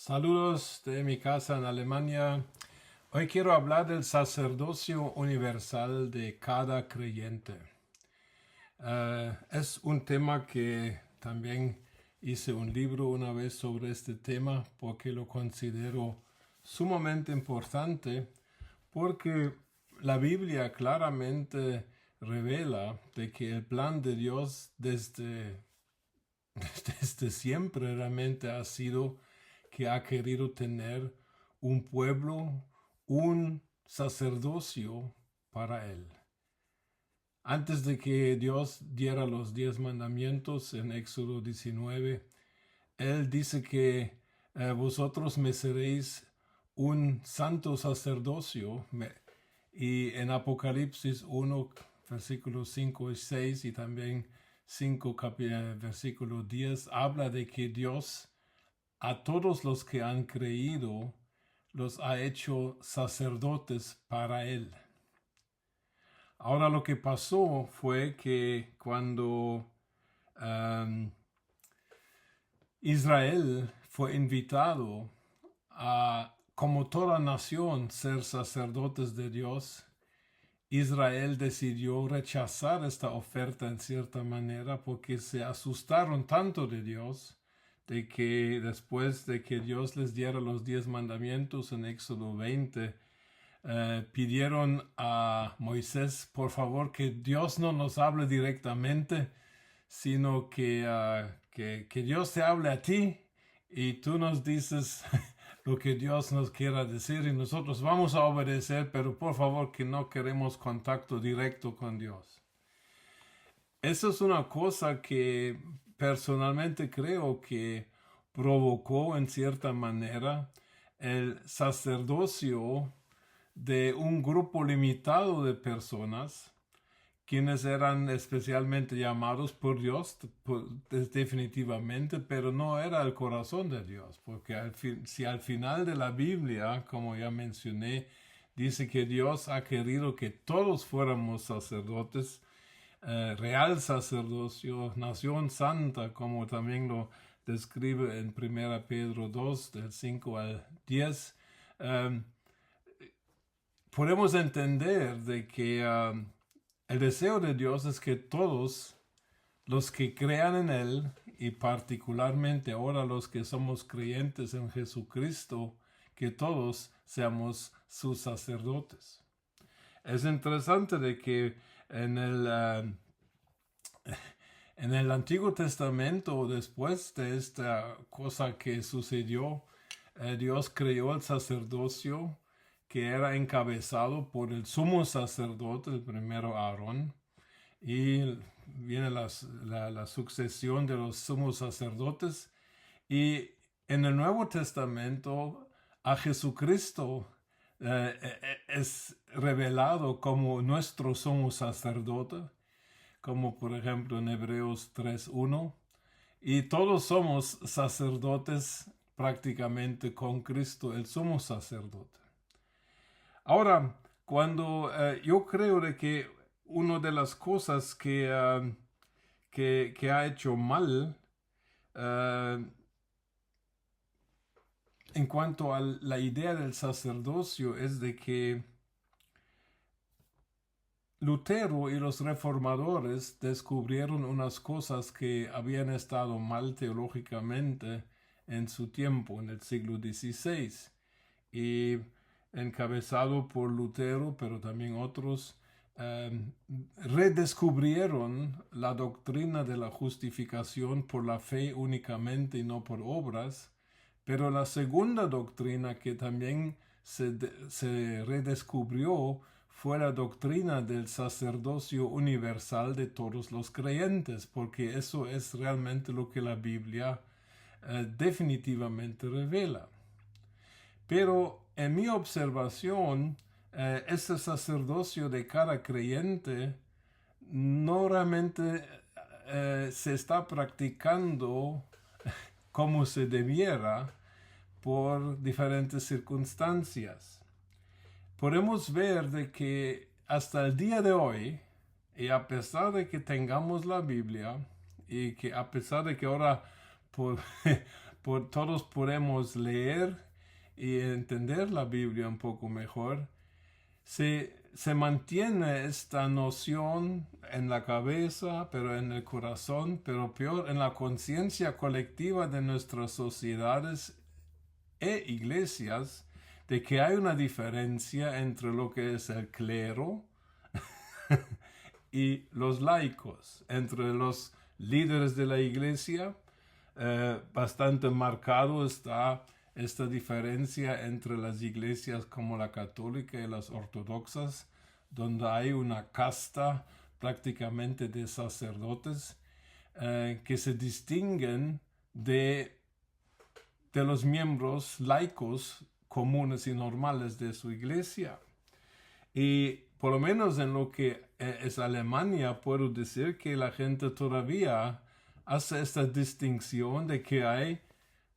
Saludos de mi casa en Alemania. Hoy quiero hablar del sacerdocio universal de cada creyente. Es un tema que también hice un libro una vez sobre este tema porque lo considero sumamente importante porque la Biblia claramente revela de que el plan de Dios desde siempre realmente ha sido que ha querido tener un pueblo, un sacerdocio para él. Antes de que Dios diera los 10 mandamientos en Éxodo 19, Él dice que vosotros me seréis un santo sacerdocio. Y en Apocalipsis 1, versículos 5 y 6 y también 5, versículo 10, habla de que Dios a todos los que han creído los ha hecho sacerdotes para Él. Ahora lo que pasó fue que cuando Israel fue invitado a, como toda nación, ser sacerdotes de Dios, Israel decidió rechazar esta oferta en cierta manera porque se asustaron tanto de Dios, de que después de que Dios les diera los 10 mandamientos en Éxodo 20, pidieron a Moisés, por favor, que Dios no nos hable directamente, sino que Dios te hable a ti y tú nos dices lo que Dios nos quiera decir y nosotros vamos a obedecer, pero por favor que no queremos contacto directo con Dios. Eso es una cosa que personalmente creo que provocó en cierta manera el sacerdocio de un grupo limitado de personas quienes eran especialmente llamados por Dios, definitivamente, pero no era el corazón de Dios, porque si al final de la Biblia, como ya mencioné, dice que Dios ha querido que todos fuéramos sacerdotes, real sacerdocio, nación santa, como también lo describe en 1 Pedro 2, del 5 al 10, podemos entender de que el deseo de Dios es que todos los que crean en Él, y particularmente ahora los que somos creyentes en Jesucristo, que todos seamos sus sacerdotes. Es interesante de que en en el Antiguo Testamento, después de esta cosa que sucedió, Dios creó el sacerdocio que era encabezado por el sumo sacerdote, el primero Aarón, y viene la sucesión de los sumos sacerdotes, y en el Nuevo Testamento a Jesucristo es revelado como nuestro sumo sacerdote, como por ejemplo en Hebreos 3:1, y todos somos sacerdotes prácticamente con Cristo, el sumo sacerdote. Ahora, cuando yo creo de que una de las cosas que ha hecho mal en cuanto a la idea del sacerdocio es de que Lutero y los reformadores descubrieron unas cosas que habían estado mal teológicamente en su tiempo, en el siglo XVI. Y encabezado por Lutero, pero también otros, redescubrieron la doctrina de la justificación por la fe únicamente y no por obras, pero la segunda doctrina que también se redescubrió fue la doctrina del sacerdocio universal de todos los creyentes, porque eso es realmente lo que la Biblia definitivamente revela. Pero en mi observación, ese sacerdocio de cada creyente no realmente se está practicando como se debiera por diferentes circunstancias. Podemos ver de que hasta el día de hoy, y a pesar de que tengamos la Biblia, y que a pesar de que ahora todos podemos leer y entender la Biblia un poco mejor, se mantiene esta noción en la cabeza, pero en el corazón, pero peor en la conciencia colectiva de nuestras sociedades e iglesias, de que hay una diferencia entre lo que es el clero y los laicos, entre los líderes de la iglesia. Bastante marcado está esta diferencia entre las iglesias como la católica y las ortodoxas, donde hay una casta prácticamente de sacerdotes que se distinguen de los miembros laicos comunes y normales de su iglesia. Y por lo menos en lo que es Alemania, puedo decir que la gente todavía hace esta distinción de que hay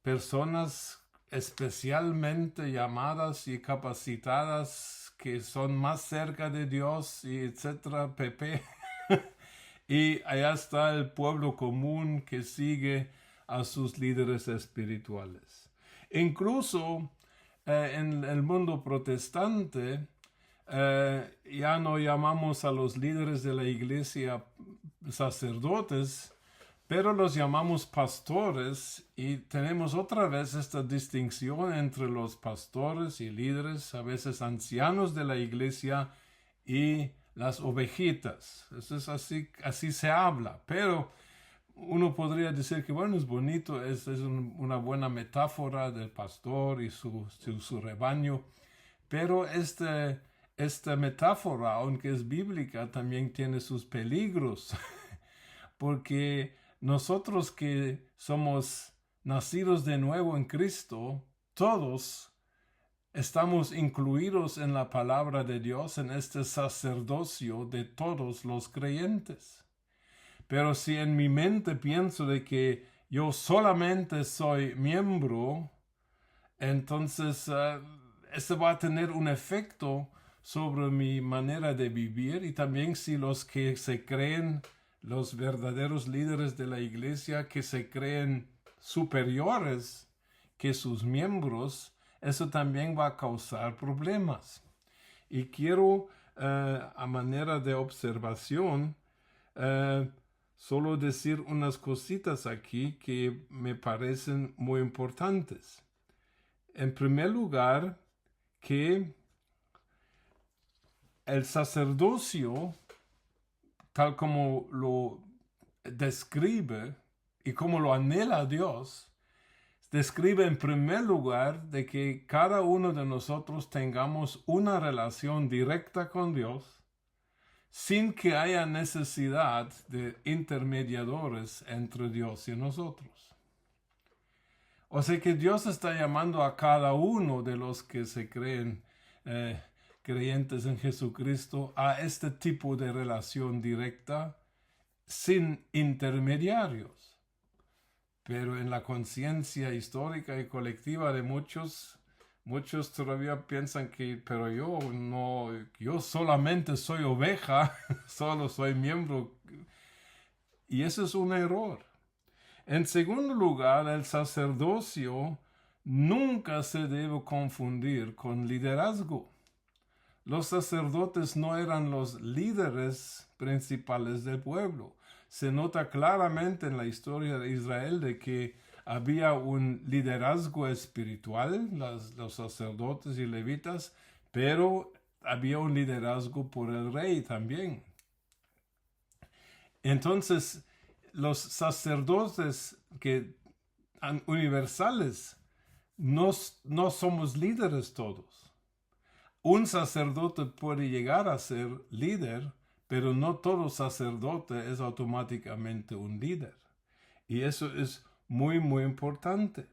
personas especialmente llamadas y capacitadas que son más cerca de Dios y etcétera, pp. Y allá está el pueblo común que sigue a sus líderes espirituales. Incluso en el mundo protestante ya no llamamos a los líderes de la iglesia sacerdotes, pero los llamamos pastores, y tenemos otra vez esta distinción entre los pastores y líderes, a veces ancianos de la iglesia, y las ovejitas. Eso es así se habla, pero uno podría decir que bueno, es bonito, es una buena metáfora del pastor y su rebaño, pero esta metáfora, aunque es bíblica, también tiene sus peligros, porque nosotros que somos nacidos de nuevo en Cristo, todos estamos incluidos en la palabra de Dios, en este sacerdocio de todos los creyentes. Pero si en mi mente pienso de que yo solamente soy miembro, entonces eso va a tener un efecto sobre mi manera de vivir, y también si los que se creen los verdaderos líderes de la iglesia, que se creen superiores que sus miembros, eso también va a causar problemas. Y quiero, a manera de observación, solo decir unas cositas aquí que me parecen muy importantes. En primer lugar, que el sacerdocio, tal como lo describe y como lo anhela Dios, describe en primer lugar de que cada uno de nosotros tengamos una relación directa con Dios, sin que haya necesidad de intermediadores entre Dios y nosotros. O sea que Dios está llamando a cada uno de los que se creen creyentes en Jesucristo a este tipo de relación directa sin intermediarios. Pero en la conciencia histórica y colectiva de muchos todavía piensan que, pero yo solamente soy oveja, solo soy miembro. Y eso es un error. En segundo lugar, el sacerdocio nunca se debe confundir con liderazgo. Los sacerdotes no eran los líderes principales del pueblo. Se nota claramente en la historia de Israel de que había un liderazgo espiritual, los sacerdotes y levitas, pero había un liderazgo por el rey también. Entonces, los sacerdotes universales no somos líderes todos. Un sacerdote puede llegar a ser líder, pero no todo sacerdote es automáticamente un líder. Y eso es muy, muy importante.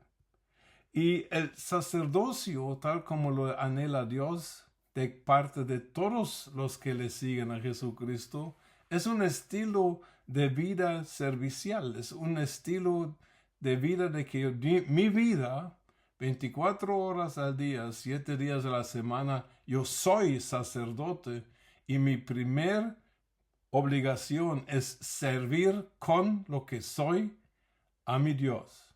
Y el sacerdocio, tal como lo anhela Dios de parte de todos los que le siguen a Jesucristo, es un estilo de vida servicial, es un estilo de vida de que mi vida, 24 horas al día, 7 días a la semana, yo soy sacerdote, y mi primer obligación es servir con lo que soy a mi Dios.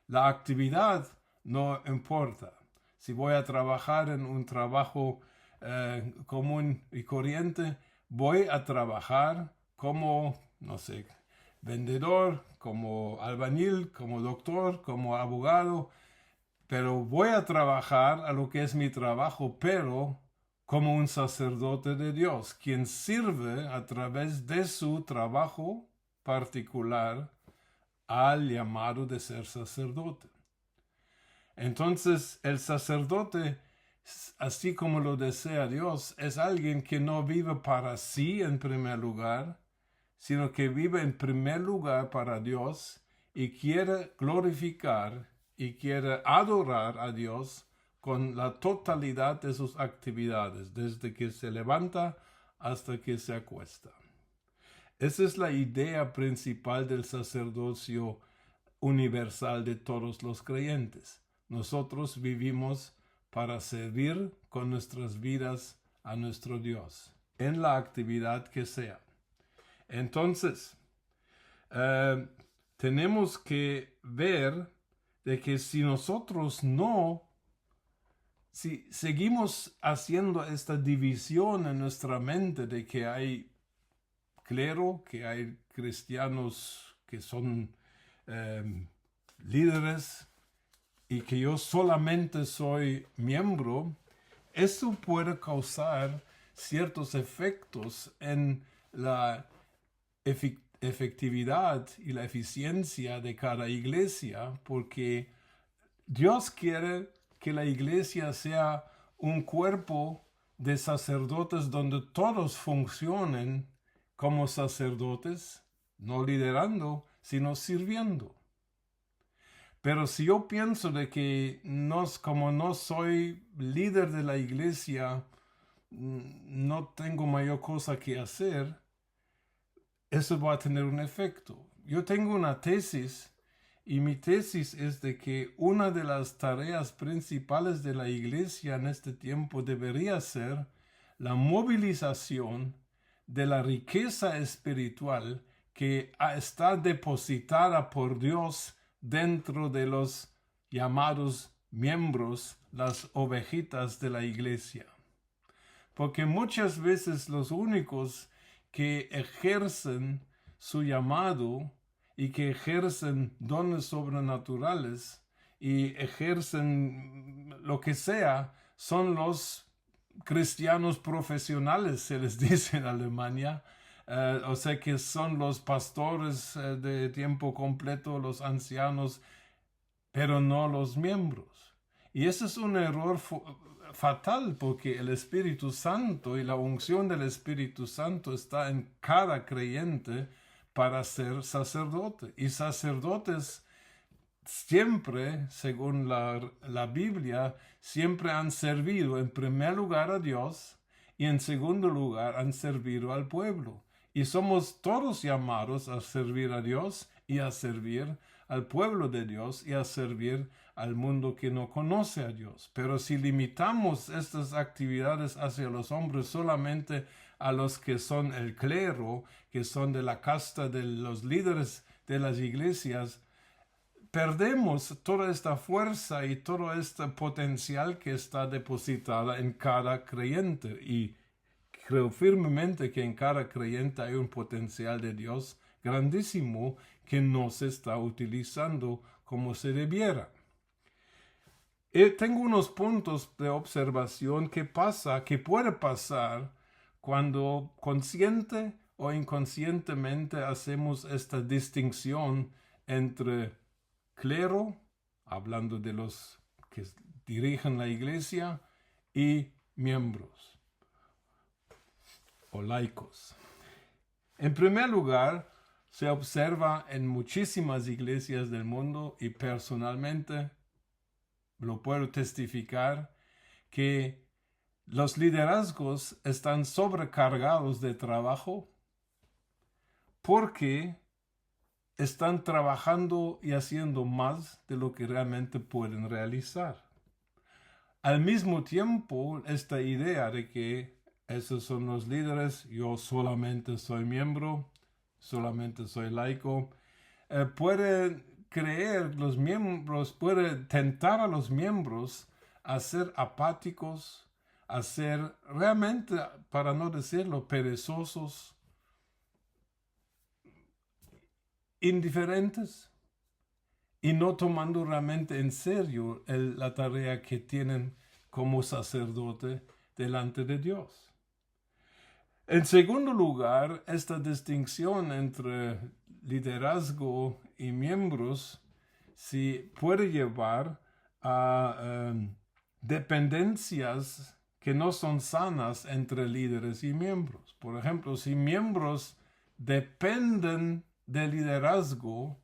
La actividad no importa. Si voy a trabajar en un trabajo común y corriente, voy a trabajar como, no sé, vendedor, como albañil, como doctor, como abogado, pero voy a trabajar a lo que es mi trabajo, pero como un sacerdote de Dios, quien sirve a través de su trabajo particular al llamado de ser sacerdote. Entonces, el sacerdote, así como lo desea Dios, es alguien que no vive para sí en primer lugar, sino que vive en primer lugar para Dios y quiere glorificar y quiere adorar a Dios con la totalidad de sus actividades, desde que se levanta hasta que se acuesta. Esa es la idea principal del sacerdocio universal de todos los creyentes. Nosotros vivimos para servir con nuestras vidas a nuestro Dios, en la actividad que sea. Entonces, tenemos que ver de que si seguimos haciendo esta división en nuestra mente de que hay clero, que hay cristianos que son líderes y que yo solamente soy miembro, eso puede causar ciertos efectos en la efectividad y la eficiencia de cada iglesia, porque Dios quiere que la iglesia sea un cuerpo de sacerdotes donde todos funcionen como sacerdotes, no liderando, sino sirviendo. Pero si yo pienso de que como no soy líder de la iglesia, no tengo mayor cosa que hacer, eso va a tener un efecto. Yo tengo una tesis y mi tesis es de que una de las tareas principales de la iglesia en este tiempo debería ser la movilización de la riqueza espiritual que está depositada por Dios dentro de los llamados miembros, las ovejitas de la iglesia. Porque muchas veces los únicos que ejercen su llamado y que ejercen dones sobrenaturales y ejercen lo que sea son los cristianos profesionales, se les dice en Alemania. O sea que son los pastores de tiempo completo, los ancianos, pero no los miembros. Y ese es un error fatal, porque el Espíritu Santo y la unción del Espíritu Santo está en cada creyente para ser sacerdote. Y sacerdotes siempre, según la Biblia, siempre han servido en primer lugar a Dios y en segundo lugar han servido al pueblo. Y somos todos llamados a servir a Dios y a servir al pueblo de Dios y a servir al mundo que no conoce a Dios. Pero si limitamos estas actividades hacia los hombres solamente a los que son el clero, que son de la casta de los líderes de las iglesias, perdemos toda esta fuerza y todo este potencial que está depositada en cada creyente. Y creo firmemente que en cada creyente hay un potencial de Dios grandísimo que no se está utilizando como se debiera. Tengo unos puntos de observación que puede pasar cuando consciente o inconscientemente hacemos esta distinción entre clero, hablando de los que dirigen la iglesia, y miembros o laicos. En primer lugar, se observa en muchísimas iglesias del mundo, y personalmente lo puedo testificar, que los liderazgos están sobrecargados de trabajo porque están trabajando y haciendo más de lo que realmente pueden realizar. Al mismo tiempo, esta idea de que esos son los líderes, yo solamente soy miembro, solamente soy laico, puede creer los miembros, puede tentar a los miembros a ser apáticos, a ser realmente, para no decirlo, perezosos, indiferentes y no tomando realmente en serio la tarea que tienen como sacerdote delante de Dios. En segundo lugar, esta distinción entre liderazgo y miembros puede llevar a dependencias que no son sanas entre líderes y miembros. Por ejemplo, si miembros dependen del liderazgo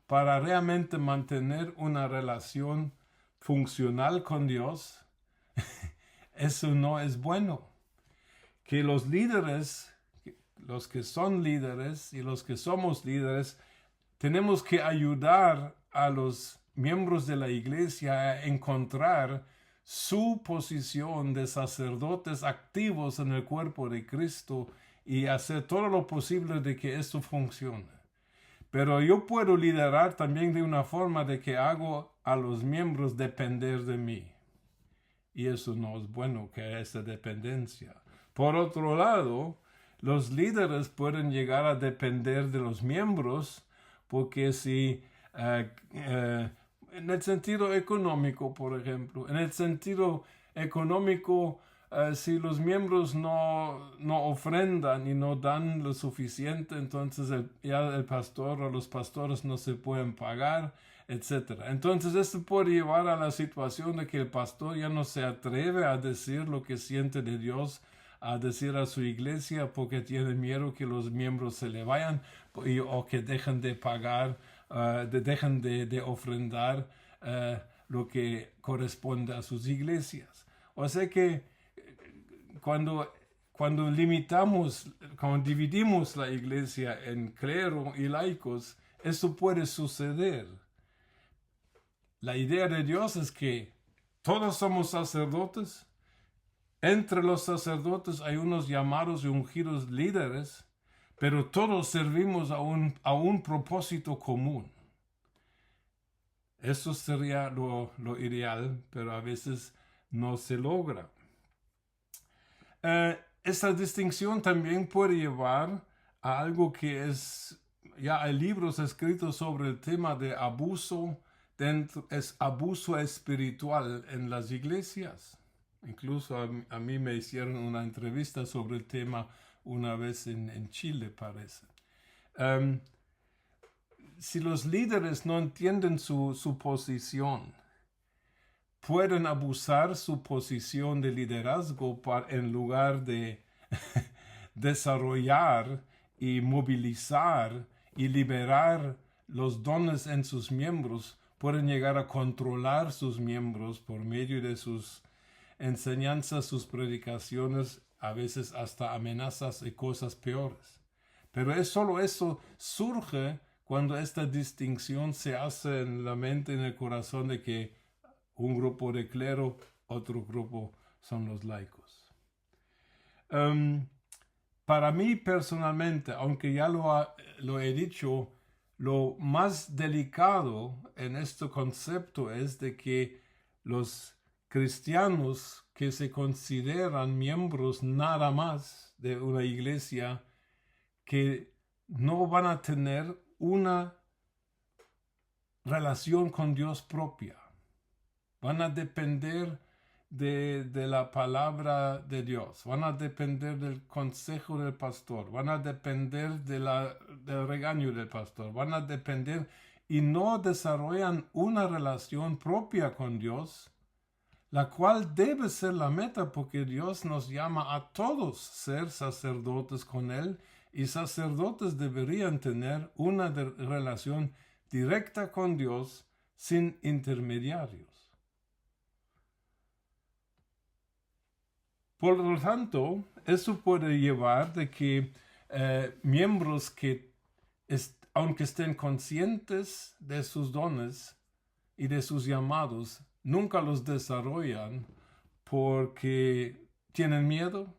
para realmente mantener una relación funcional con Dios, eso no es bueno. Que los líderes, los que son líderes y los que somos líderes, tenemos que ayudar a los miembros de la iglesia a encontrar su posición de sacerdotes activos en el cuerpo de Cristo y hacer todo lo posible de que esto funcione. Pero yo puedo liderar también de una forma de que hago a los miembros depender de mí. Y eso no es bueno, que haya esa dependencia. Por otro lado, los líderes pueden llegar a depender de los miembros porque si en el sentido económico, por ejemplo, en el sentido económico, si los miembros no ofrendan y no dan lo suficiente, entonces ya el pastor o los pastores no se pueden pagar, etc. Entonces esto puede llevar a la situación de que el pastor ya no se atreve a decir lo que siente de Dios, a decir a su iglesia porque tiene miedo que los miembros se le vayan o que dejen de pagar, dejen de ofrendar lo que corresponde a sus iglesias. O sea que cuando dividimos la iglesia en clero y laicos, eso puede suceder. La idea de Dios es que todos somos sacerdotes. Entre los sacerdotes hay unos llamados y ungidos líderes, pero todos servimos a un propósito común. Eso sería lo ideal, pero a veces no se logra. Esta distinción también puede llevar a algo que ya hay libros escritos sobre el tema de abuso, es abuso espiritual en las iglesias. Incluso a mí me hicieron una entrevista sobre el tema una vez en Chile, parece. Si los líderes no entienden su posición, pueden abusar su posición de liderazgo en lugar de desarrollar y movilizar y liberar los dones en sus miembros. Pueden llegar a controlar sus miembros por medio de sus enseñanzas, sus predicaciones, a veces hasta amenazas y cosas peores. Pero solo eso surge cuando esta distinción se hace en la mente, en el corazón de que un grupo de clero, otro grupo son los laicos. Para mí personalmente, aunque ya lo he dicho, lo más delicado en este concepto es de que los cristianos que se consideran miembros nada más de una iglesia, que no van a tener una relación con Dios propia. Van a depender de la palabra de Dios. Van a depender del consejo del pastor. Van a depender del regaño del pastor. Van a depender y no desarrollan una relación propia con Dios, la cual debe ser la meta porque Dios nos llama a todos ser sacerdotes con Él y sacerdotes deberían tener una relación directa con Dios sin intermediarios. Por lo tanto, eso puede llevar de que miembros que, aunque estén conscientes de sus dones y de sus llamados, nunca los desarrollan porque tienen miedo,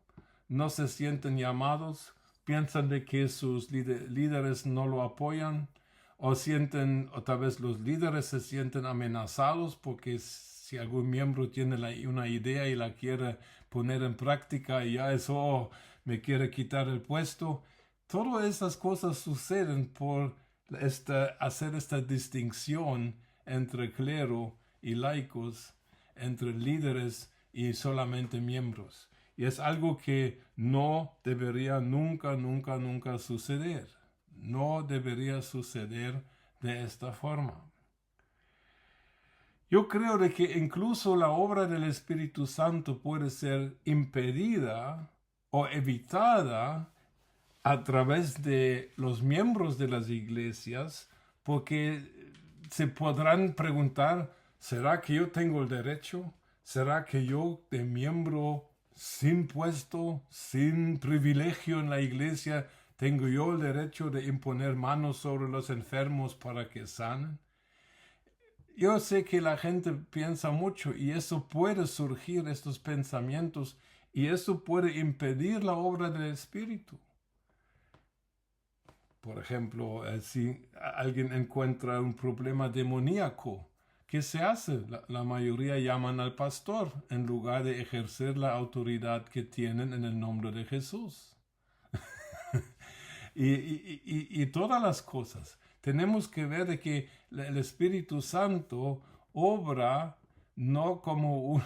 no se sienten llamados, piensan de que sus líderes no lo apoyan o tal vez los líderes se sienten amenazados porque si algún miembro tiene una idea y la quiere poner en práctica y ya eso me quiere quitar el puesto. Todas esas cosas suceden por hacer esta distinción entre clero y laicos, entre líderes y solamente miembros. Y es algo que no debería nunca suceder. No debería suceder de esta forma. Yo creo de que incluso la obra del Espíritu Santo puede ser impedida o evitada a través de los miembros de las iglesias, porque se podrán preguntar, ¿será que yo tengo el derecho? ¿Será que yo, de miembro sin puesto, sin privilegio en la iglesia, tengo yo el derecho de imponer manos sobre los enfermos para que sanen? Yo sé que la gente piensa mucho y eso puede surgir, estos pensamientos, y eso puede impedir la obra del Espíritu. Por ejemplo, si alguien encuentra un problema demoníaco, ¿qué se hace? La mayoría llaman al pastor en lugar de ejercer la autoridad que tienen en el nombre de Jesús. y todas las cosas. Tenemos que ver de que el Espíritu Santo obra no como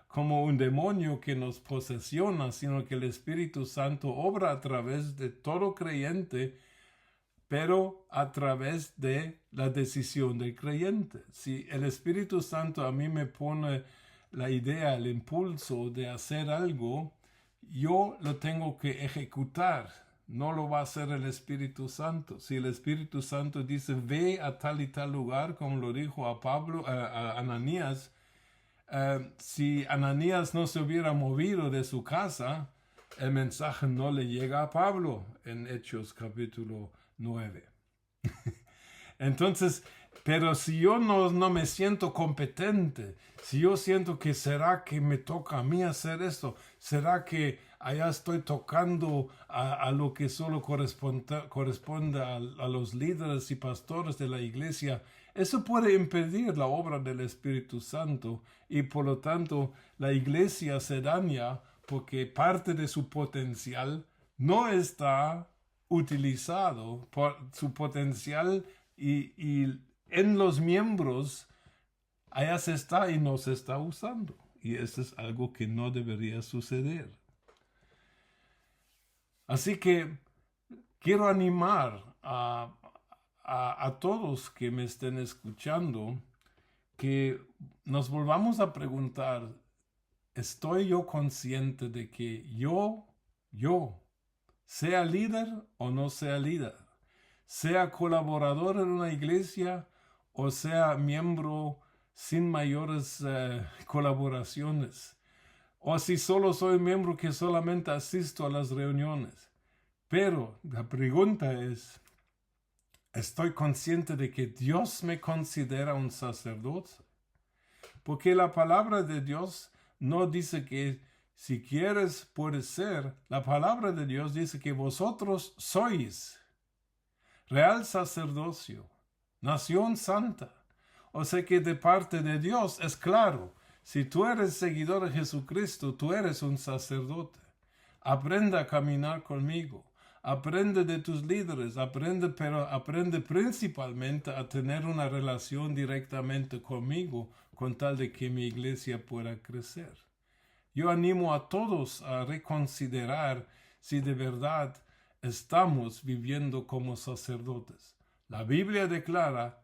como un demonio que nos posesiona, sino que el Espíritu Santo obra a través de todo creyente, pero a través de la decisión del creyente. Si el Espíritu Santo a mí me pone la idea, el impulso de hacer algo, yo lo tengo que ejecutar. No lo va a hacer el Espíritu Santo. Si el Espíritu Santo dice, ve a tal y tal lugar, como lo dijo a Pablo, a Ananías, si Ananías no se hubiera movido de su casa, el mensaje no le llega a Pablo en Hechos capítulo 9. Entonces, pero si yo no me siento competente, si yo siento que será que me toca a mí hacer esto, será que allá estoy tocando a lo que solo corresponde a los líderes y pastores de la iglesia, eso puede impedir la obra del Espíritu Santo y por lo tanto la iglesia se daña porque parte de su potencial no está utilizado, por su potencial y en los miembros allá se está y no se está usando. Y eso es algo que no debería suceder. Así que quiero animar a todos que me estén escuchando que nos volvamos a preguntar, ¿estoy yo consciente de que yo, sea líder o no sea líder? Sea colaborador en una iglesia o sea miembro sin mayores colaboraciones. O si solo soy miembro que solamente asisto a las reuniones. Pero la pregunta es, ¿estoy consciente de que Dios me considera un sacerdote? Porque la palabra de Dios no dice que si quieres puedes ser. La palabra de Dios dice que vosotros sois real sacerdocio, nación santa. O sea que de parte de Dios es claro, si tú eres seguidor de Jesucristo, tú eres un sacerdote. Aprende a caminar conmigo. Aprende de tus líderes, pero aprende principalmente a tener una relación directamente conmigo, con tal de que mi iglesia pueda crecer. Yo animo a todos a reconsiderar si de verdad estamos viviendo como sacerdotes. La Biblia declara,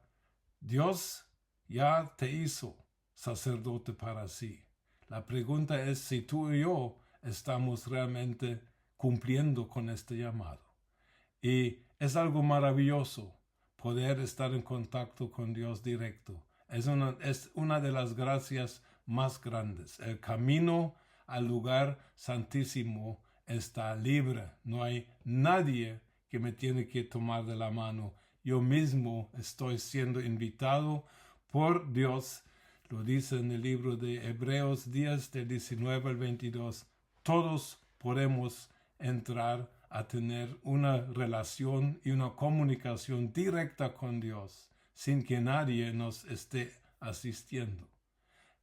Dios ya te hizo sacerdote para sí. La pregunta es si tú y yo estamos realmente cumpliendo con este llamado. Y es algo maravilloso poder estar en contacto con Dios directo. Es una de las gracias más grandes. El camino al lugar santísimo está libre. No hay nadie que me tiene que tomar de la mano. Yo mismo estoy siendo invitado por Dios. Lo dice en el libro de Hebreos 10, del 19 al 22. Todos podemos entrar a tener una relación y una comunicación directa con Dios sin que nadie nos esté asistiendo.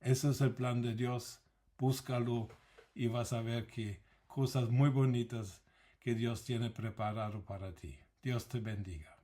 Ese es el plan de Dios. Búscalo y vas a ver que cosas muy bonitas que Dios tiene preparado para ti. Dios te bendiga.